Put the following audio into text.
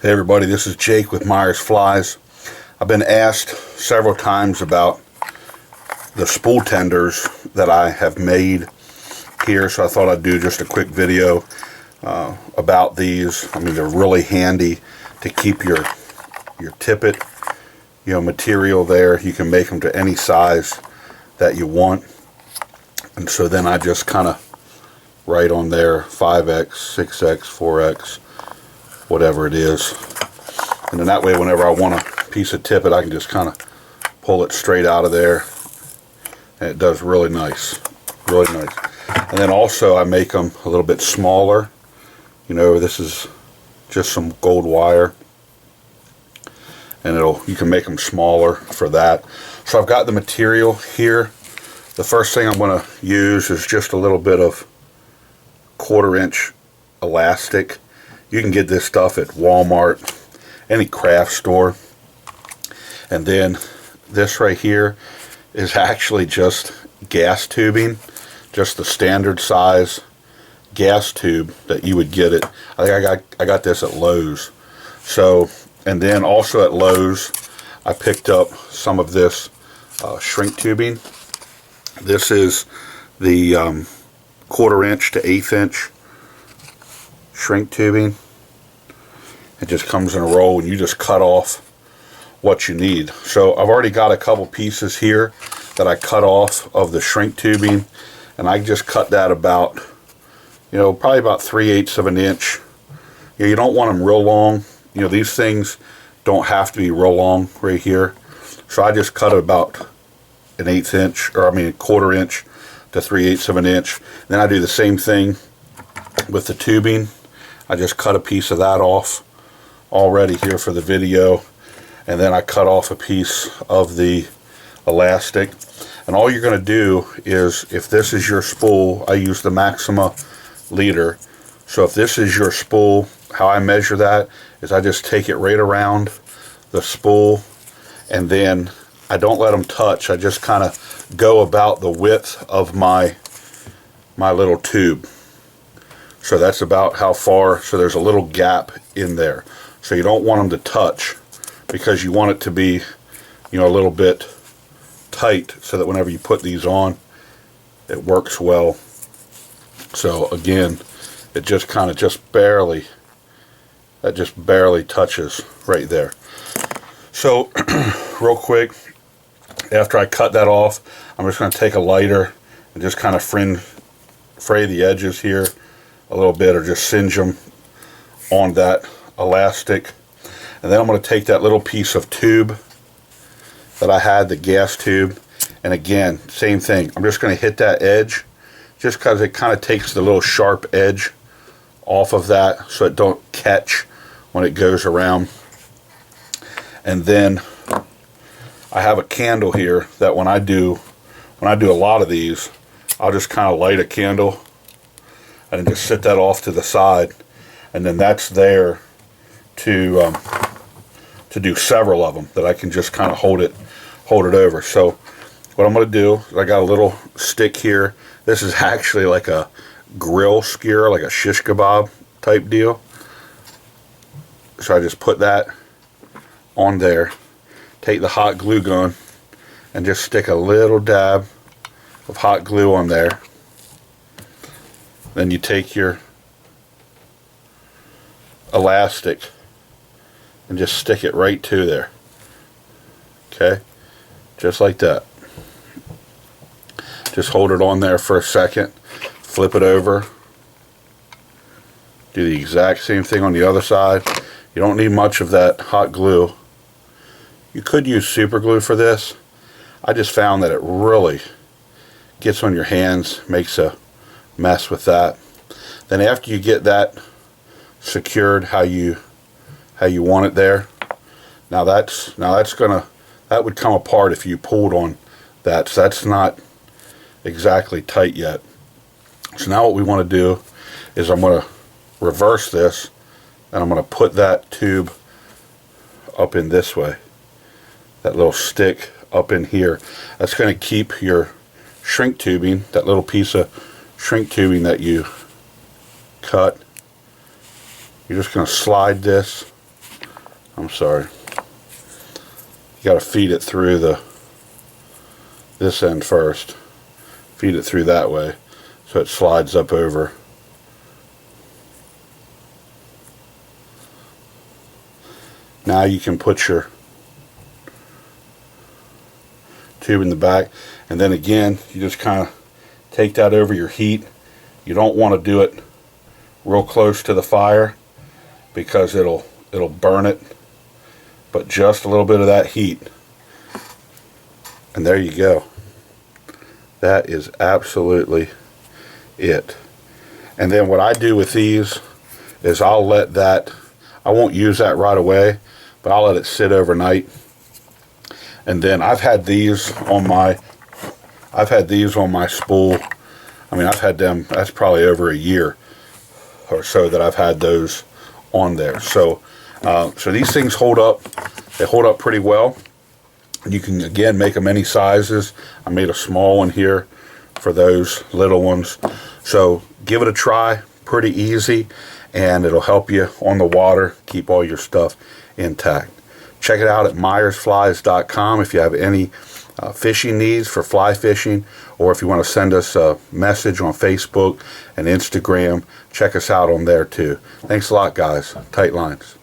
Hey everybody, this is Jake with Myers Flies. I've been asked several times about the spool tenders that I have made here, so I thought I'd do just a quick video about these. I mean, they're really handy to keep your tippet, material there. You can make them to any size that you want, and so then I just kind of write on there 5x, 6x, 4x, whatever it is, and then that way whenever I want a piece of tippet I can just kind of pull it straight out of there, and it does really nice. And then also I make them a little bit smaller. This is just some gold wire, and you can make them smaller for that. So I've got the material here. The first thing I'm going to use is just a little bit of 1/4 inch elastic. You can get this stuff at Walmart, any craft store. And then this right here is actually just gas tubing, just the standard size gas tube that you would get it. I think I got this at Lowe's. So, and then also at Lowe's I picked up some of this shrink tubing. This is the 1/4 inch to 1/8 inch shrink tubing. It just comes in a roll and you just cut off what you need. So I've already got a couple pieces here that I cut off of the shrink tubing, and I just cut that about, probably about 3/8 of an inch. You don't want them real long. These things don't have to be real long right here. So I just cut it about 1/8 inch, or 1/4 inch to 3/8 of an inch. Then I do the same thing with the tubing. I just cut a piece of that off already here for the video, and then I cut off a piece of the elastic. And all you're going to do is, if this is your spool, I use the Maxima leader. So if this is your spool, how I measure that is I just take it right around the spool, and then I don't let them touch. I just kind of go about the width of my little tube. So that's about how far. So there's a little gap in there. So you don't want them to touch, because you want it to be, a little bit tight, so that whenever you put these on, it works well. So again, it just kind of barely touches right there. So real quick, after I cut that off, I'm just going to take a lighter and just kind of fray the edges here a little bit, or just singe them on that elastic. And then I'm going to take that little piece of tube that I had, the gas tube, and again, same thing. I'm just going to hit that edge, just because it kind of takes the little sharp edge off of that, so it don't catch when it goes around. And then I have a candle here that when I do a lot of these, I'll just kind of light a candle and just sit that off to the side, and then that's there to do several of them, that I can just kind of hold it over. So what I'm going to do is, I got a little stick here. This is actually like a grill skewer, like a shish kebab type deal. So I just put that on there, take the hot glue gun, and just stick a little dab of hot glue on there. Then you take your elastic and just stick it right to there. Okay, just like that. Just hold it on there for a second, flip it over, do the exact same thing on the other side. You don't need much of that hot glue. You could use super glue for this. I just found that it really gets on your hands, makes a mess with that. Then after you get that secured how you want it there, now that would come apart if you pulled on that, so that's not exactly tight yet. So now what we want to do is, I'm going to reverse this, and I'm going to put that tube up in this way, that little stick up in here. That's going to keep your shrink tubing, that little piece of shrink tubing that you cut. You're just going to slide this I'm sorry. You got to feed it through this end first. Feed it through that way so it slides up over. Now you can put your tube in the back, and then again you just kind of take that over your heat. You don't want to do it real close to the fire because it'll burn it, but just a little bit of that heat, and there you go. That is absolutely it. And then what I do with these is I'll let that, I won't use that right away, but I'll let it sit overnight. And then I've had these on my spool. I mean, I've had them, that's probably over a year or so that I've had those on there. So so these things hold up. They hold up pretty well. You can again make them any sizes. I made a small one here for those little ones. So give it a try. Pretty easy, and it'll help you on the water keep all your stuff intact. Check it out at myersflies.com if you have any fishing needs for fly fishing, or if you want to send us a message on Facebook and Instagram, check us out on there too. Thanks a lot, guys. Tight lines.